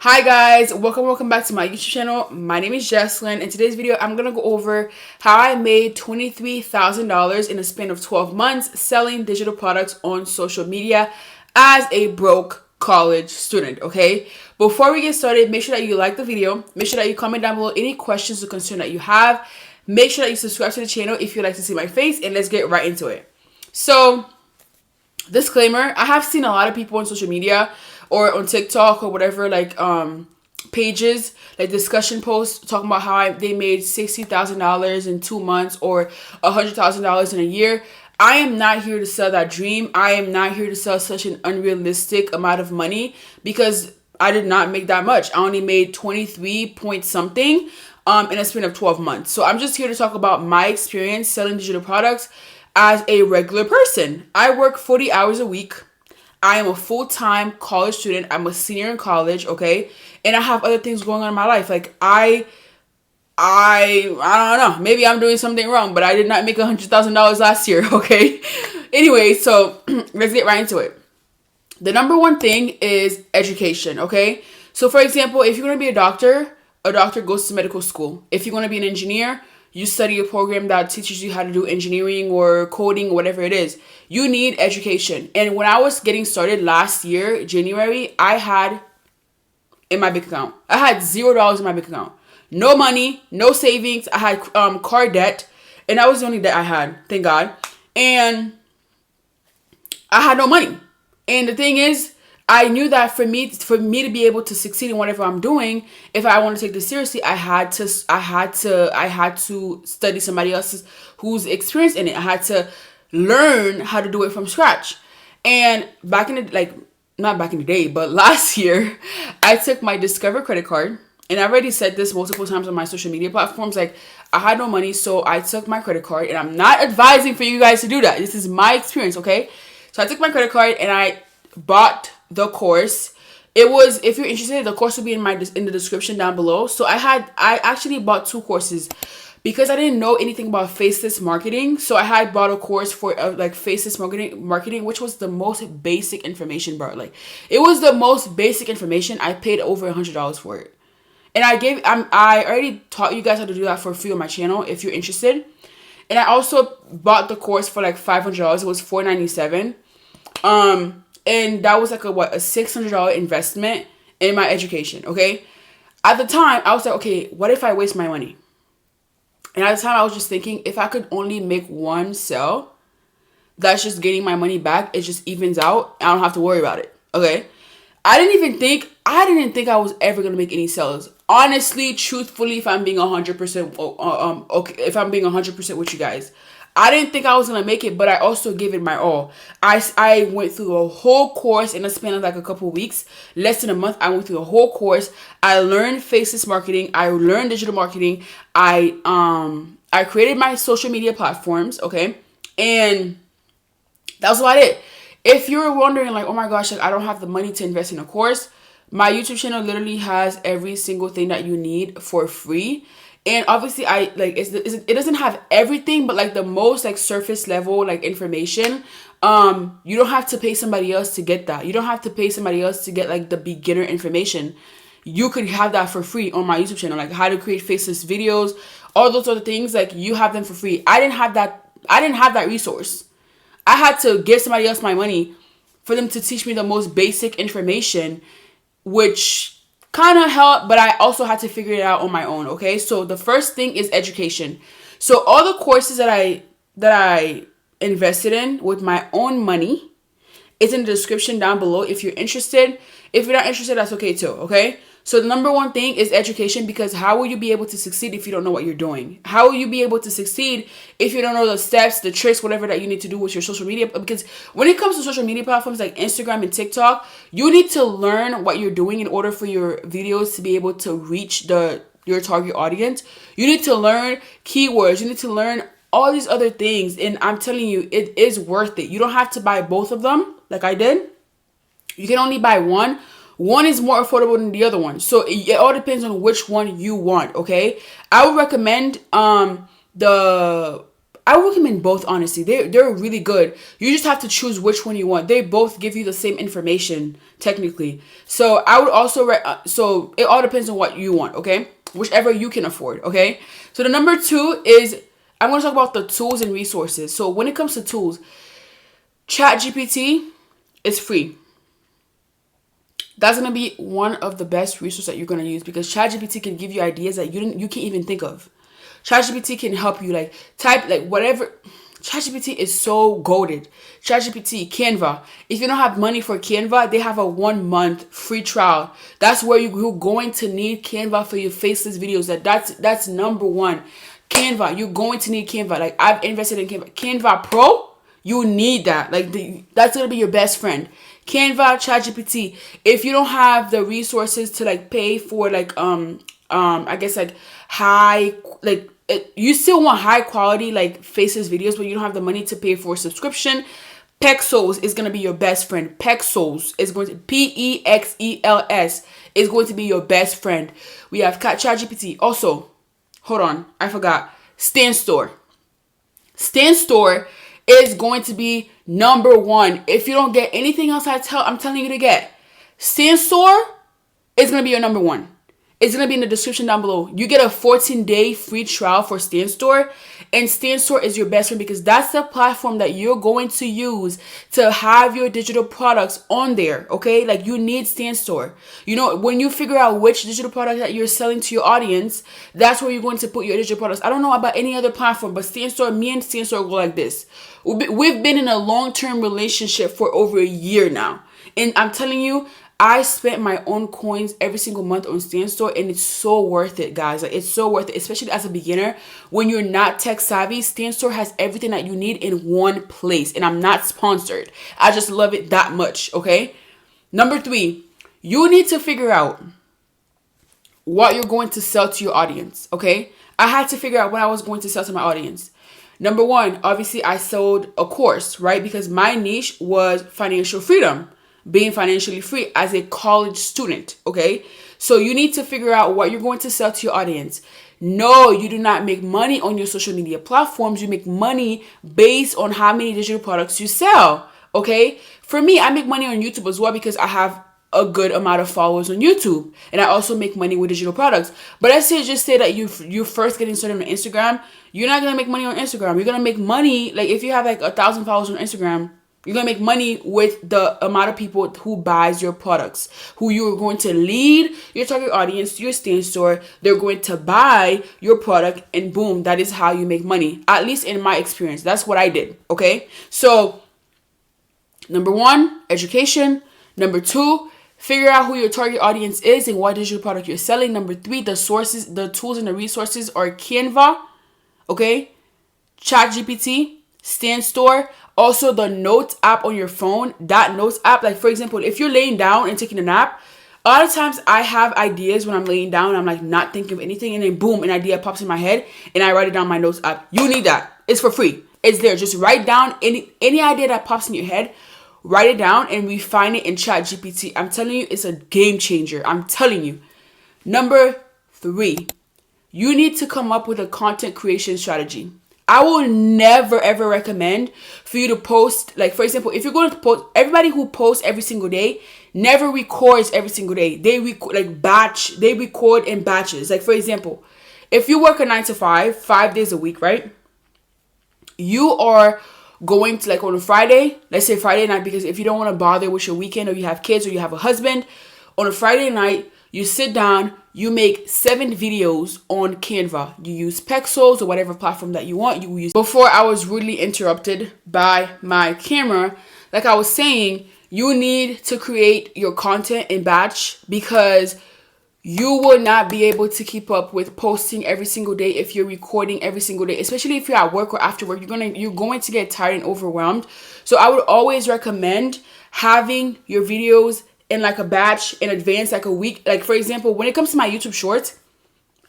Hi guys, welcome back to my YouTube channel. My name is Jesslyn. In today's video, I'm gonna go over how I made $23,000 in a span of 12 months selling digital products on social media as a broke college student. Okay, before we get started, make sure that you like the video. Make sure that you comment down below any questions or concerns that you have. Make sure that you subscribe to the channel if you'd like to see my face, and let's get right into it. So, disclaimer, I have seen a lot of people on social media or on TikTok or whatever, like pages, like discussion posts talking about how they made $60,000 in 2 months or $100,000 in a year. I am not here to sell that dream. I am not here to sell such an unrealistic amount of money because I did not make that much. I only made 23 point something in a span of 12 months. So I'm just here to talk about my experience selling digital products as a regular person. I work 40 hours a week. I am a full-time college student. I'm a senior in college, okay? And I have other things going on in my life. Like I don't know. Maybe I'm doing something wrong, but I did not make $100,000 last year, okay? Anyway, so let's get right into it. The number one thing is education, okay? So for example, if you're going to be a doctor goes to medical school. If you're going to be an engineer, you study a program that teaches you how to do engineering or coding, whatever it is. You need education. And when I was getting started last year, January, I had in my bank account, I had $0 in my bank account. No money, no savings. I had car debt, and that was the only debt I had, thank God. And I had no money. And the thing is, I knew that for me to be able to succeed in whatever I'm doing, if I want to take this seriously, I had to study somebody else's who's experienced in it. I had to learn how to do it from scratch. And back in the not back in the day, but last year, I took my Discover credit card, and I already said this multiple times on my social media platforms. Like, I had no money, so I took my credit card, and I'm not advising for you guys to do that. This is my experience, okay? So I took my credit card and I bought the course. It was, if you're interested, the course will be in the description down below. So I actually bought 2 courses because I didn't know anything about Faceless marketing. So I had bought a course for like Faceless marketing, which was the most basic information, bro. Like, it was the most basic information. I paid over $100 for it, and I already taught you guys how to do that for free on my channel if you're interested. And I also bought the course for like $500. It was $497. And that was like a $600 investment in my education, okay? At the time, I was like, okay, what if I waste my money? And at the time, I was just thinking, if I could only make one sale, that's just getting my money back. It just evens out. I don't have to worry about it, okay? I didn't think I was ever going to make any sales. Honestly, truthfully, if I'm being 100%, okay, if I'm being 100% with you guys, I didn't think I was going to make it, but I also gave it my all. I went through a whole course in a span of like a couple weeks, less than a month. I went through a whole course. I learned Faceless marketing. I learned digital marketing. I created my social media platforms, okay? And that's about it. If you're wondering like, oh my gosh, like I don't have the money to invest in a course, my YouTube channel literally has every single thing that you need for free. And obviously, it doesn't have everything, but like the most like surface level like information. You don't have to pay somebody else to get that. You don't have to pay somebody else to get like the beginner information. You could have that for free on my YouTube channel, like how to create faceless videos, all those other things. Like, you have them for free. I didn't have that resource. I had to give somebody else my money for them to teach me the most basic information, which kind of helped, but I also had to figure it out on my own, okay? So the first thing is education. So all the courses that I invested in with my own money is in the description down below if you're interested. If you're not interested, that's okay too, okay? So the number one thing is education, because how will you be able to succeed if you don't know what you're doing? How will you be able to succeed if you don't know the steps, the tricks, whatever that you need to do with your social media? Because when it comes to social media platforms like Instagram and TikTok, you need to learn what you're doing in order for your videos to be able to reach your target audience. You need to learn keywords. You need to learn all these other things. And I'm telling you, it is worth it. You don't have to buy both of them like I did. You can only buy one. One is more affordable than the other one. So it all depends on which one you want, okay? I would recommend the I would recommend both, honestly. They're really good. You just have to choose which one you want. They both give you the same information, technically. So I would also, so it all depends on what you want, okay? Whichever you can afford, okay? So the number 2 is, I'm going to talk about the tools and resources. So when it comes to tools, ChatGPT is free. That's going to be one of the best resources that you're going to use, because ChatGPT can give you ideas that you can't even think of. ChatGPT can help you like type like whatever. ChatGPT is so goated. ChatGPT, Canva. If you don't have money for Canva, they have a 1-month free trial. That's where you're going to need Canva for your faceless videos. That's number 1. Canva. You're going to need Canva. Like, I've invested in Canva. Canva Pro, you need that. Like, that's gonna be your best friend. Canva, ChatGPT. If you don't have the resources to like pay for like I guess like high, like you still want high quality like faceless videos, but you don't have the money to pay for a subscription, Pexels is gonna be your best friend. Pexels is going to Pexels is going to be your best friend. We have ChatGPT. Also, hold on, I forgot. StanStore. StanStore is going to be number 1. If you don't get anything else I'm telling you to get, StanStore is going to be your number 1. It's going to be in the description down below. You get a 14-day free trial for StanStore. And StanStore is your best friend, because that's the platform that you're going to use to have your digital products on there, okay? Like, you need StanStore. You know, when you figure out which digital product that you're selling to your audience, that's where you're going to put your digital products. I don't know about any other platform, but StanStore, me and StanStore go like this. We've been in a long-term relationship for over a year now. And I'm telling you, I spent my own coins every single month on StanStore, and it's so worth it, guys. Like, it's so worth it, especially as a beginner. When you're not tech savvy, StanStore has everything that you need in one place. And I'm not sponsored. I just love it that much, okay? Number 3, you need to figure out what you're going to sell to your audience, okay? I had to figure out what I was going to sell to my audience. Number 1, obviously, I sold a course, right? Because my niche was financial freedom. Being financially free as a college student, okay? So you need to figure out what you're going to sell to your audience. No, you do not make money on your social media platforms. You make money based on how many digital products you sell, okay? For me, I make money on YouTube as well, because I have a good amount of followers on YouTube, and I also make money with digital products. But let's just say that you're first getting started on Instagram. You're not gonna make money on Instagram. You're gonna make money, like, if you have like 1,000 followers on Instagram, you're going to make money with the amount of people who buys your products, who you're going to lead your target audience to your StanStore. They're going to buy your product, and boom, that is how you make money. At least in my experience, that's what I did, okay? So, number 1, education. Number 2, figure out who your target audience is and what digital product you're selling. Number 3, the sources, the tools and the resources are Canva, okay? ChatGPT, StanStore. Also, the Notes app on your phone, that Notes app, like, for example, if you're laying down and taking a nap, a lot of times I have ideas when I'm laying down and I'm like not thinking of anything, and then boom, an idea pops in my head and I write it down in my Notes app. You need that. It's for free. It's there. Just write down any idea that pops in your head, write it down, and refine it in ChatGPT. I'm telling you, it's a game changer. I'm telling you. Number 3, you need to come up with a content creation strategy. I will never ever recommend for you to post, like, for example, if you're going to post, everybody who posts every single day never records every single day. They record they record in batches. Like, for example, if you work a 9 to 5 days a week, right? You are going to, like, on a Friday, let's say Friday night, because if you don't want to bother with your weekend, or you have kids, or you have a husband, on a Friday night, you sit down, you make 7 videos on Canva. You use Pexels or whatever platform that you want. You use. Before I was rudely interrupted by my camera, like I was saying, you need to create your content in batch, because you will not be able to keep up with posting every single day if you're recording every single day, especially if you're at work or after work. You're going to get tired and overwhelmed. So I would always recommend having your videos in like a batch in advance, like a week. Like, for example, when it comes to my YouTube shorts,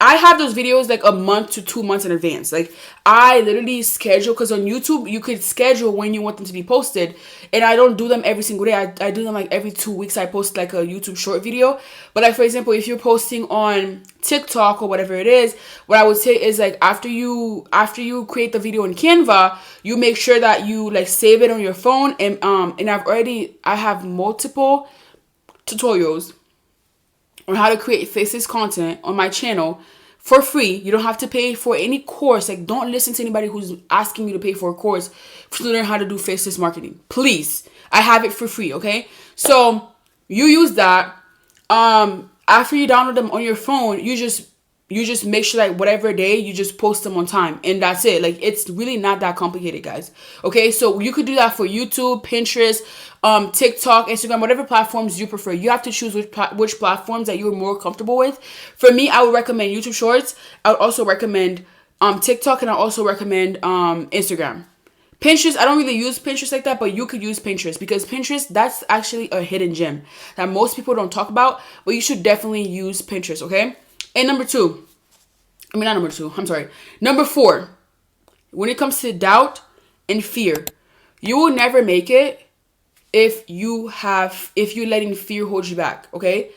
I have those videos like a month to 2 months in advance. Like I literally schedule, because on YouTube you could schedule when you want them to be posted, and I don't do them every single day. I do them like every 2 weeks. I post like a YouTube short video. But like, for example, if you're posting on TikTok or whatever it is, what I would say is like after you create the video in Canva, you make sure that you like save it on your phone, and I have multiple tutorials on how to create faceless content on my channel for free. You don't have to pay for any course. Like, don't listen to anybody who's asking you to pay for a course to learn how to do faceless marketing. Please, I have it for free, okay? So you use that. After you download them on your phone, you just make sure that whatever day you just post them on time, and that's it. Like, it's really not that complicated, guys. Okay, so you could do that for YouTube, Pinterest, TikTok, Instagram, whatever platforms you prefer. You have to choose which platforms that you're more comfortable with. For me, I would recommend YouTube Shorts. I would also recommend TikTok, and I also recommend Instagram. Pinterest, I don't really use Pinterest like that, but you could use Pinterest, because Pinterest, that's actually a hidden gem that most people don't talk about, but you should definitely use Pinterest, okay? And number 4, when it comes to doubt and fear, you will never make it if you're letting fear hold you back, okay?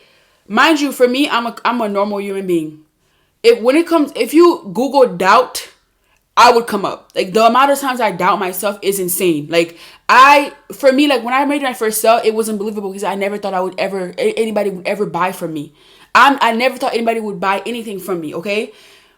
Mind you, for me, I'm a normal human being. If you Google doubt, I would come up. Like, the amount of times I doubt myself is insane. Like, for me, like, when I made my first sale, it was unbelievable, because I never thought anybody would ever buy from me. I never thought anybody would buy anything from me, okay?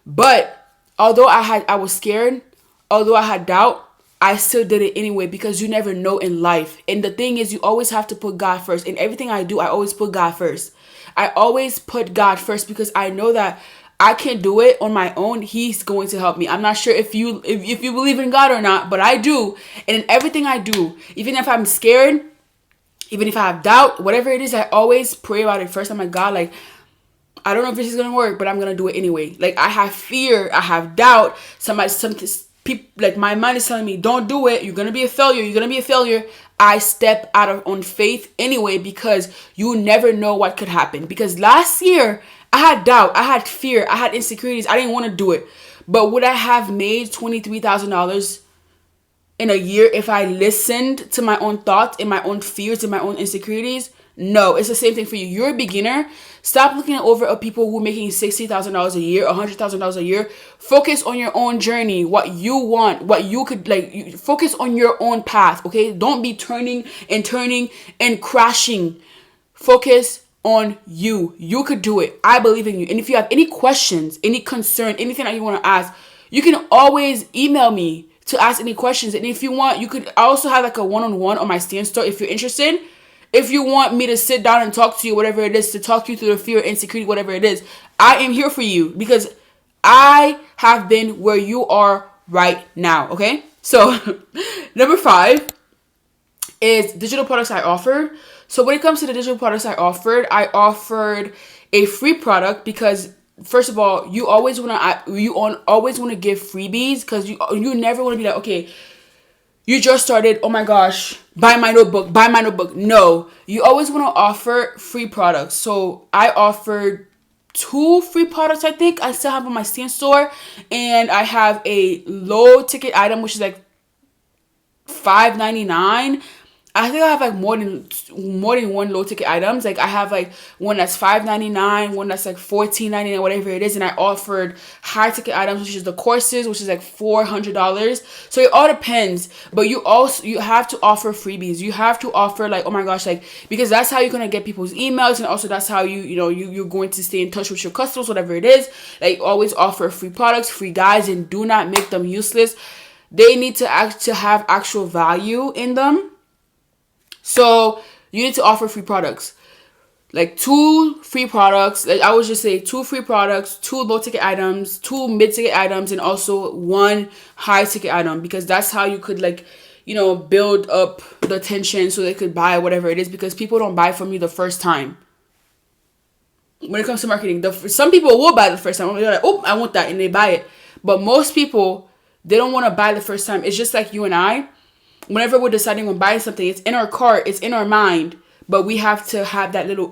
But although I was scared, although I had doubt, I still did it anyway, because you never know in life. And the thing is, you always have to put God first. In everything I do, I always put God first. I always put God first, because I know that I can't do it on my own. He's going to help me. I'm not sure if you believe in God or not, but I do. And in everything I do, even if I'm scared, even if I have doubt, whatever it is, I always pray about it first. I'm like, God, like, I don't know if this is going to work, but I'm going to do it anyway. Like, I have fear, I have doubt. People, like, my mind is telling me, don't do it. You're going to be a failure. I step out on faith anyway, because you never know what could happen. Because last year, I had doubt, I had fear, I had insecurities. I didn't want to do it. But would I have made $23,000 in a year if I listened to my own thoughts and my own fears and my own insecurities? No, it's the same thing for you. You're a beginner. Stop looking over at people who are making $60,000 a year, $100,000 a year. Focus on your own journey, what you want, what you could like. Focus on your own path, okay? Don't be turning and crashing. Focus on you. You could do it. I believe in you. And if you have any questions, any concern, anything that you want to ask, you can always email me to ask any questions. And if you want, I also have like a one-on-one on my Stand Store if you're interested. If you want me to sit down and talk to you, whatever it is, to talk you through the fear, insecurity, whatever it is, I am here for you, because I have been where you are right now, okay? So, number 5 is digital products I offer. So when it comes to the digital products I offered a free product, because first of all, you always want to give freebies, because you never want to be like, okay, you just started, oh my gosh, buy my notebook. No, you always want to offer free products. So I offered 2 free products, I think. I still have on my Stand Store. And I have a low ticket item, which is like $5.99. I think I have like more than one low ticket items. Like I have like one that's $5.99, one that's like $14.99, whatever it is. And I offered high ticket items, which is the courses, which is like $400. So it all depends. But you have to offer freebies. You have to offer like, oh my gosh, like, because that's how you're gonna get people's emails, and also that's how you're going to stay in touch with your customers, whatever it is. Like, always offer free products, free guides, and do not make them useless. They need to have actual value in them. So you need to offer free products, like 2 free products. Like I would just say 2 free products, 2 low ticket items, 2 mid ticket items, and also 1 high ticket item, because that's how you could build up the attention so they could buy whatever it is, because people don't buy from you the first time. When it comes to marketing, some people will buy the first time. They're like, oh, I want that, and they buy it. But most people, they don't want to buy the first time. It's just like you and I. Whenever we're deciding on buying something, it's in our cart, it's in our mind, but we have to have that little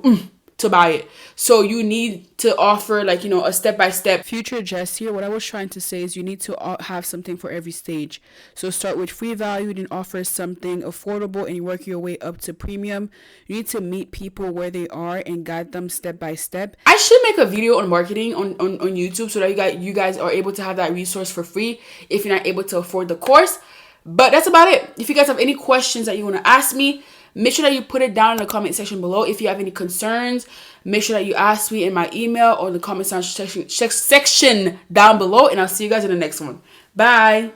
to buy it. So you need to offer like, you know, a step-by-step. Future Jess here. What I was trying to say is you need to have something for every stage. So start with free value, then offer something affordable, and you work your way up to premium. You need to meet people where they are and guide them step by step. I should make a video on marketing on YouTube so that you guys are able to have that resource for free if you're not able to afford the course. But that's about it. If you guys have any questions that you want to ask me, make sure that you put it down in the comment section below. If you have any concerns, make sure that you ask me in my email or the comment section down below. And I'll see you guys in the next one. Bye.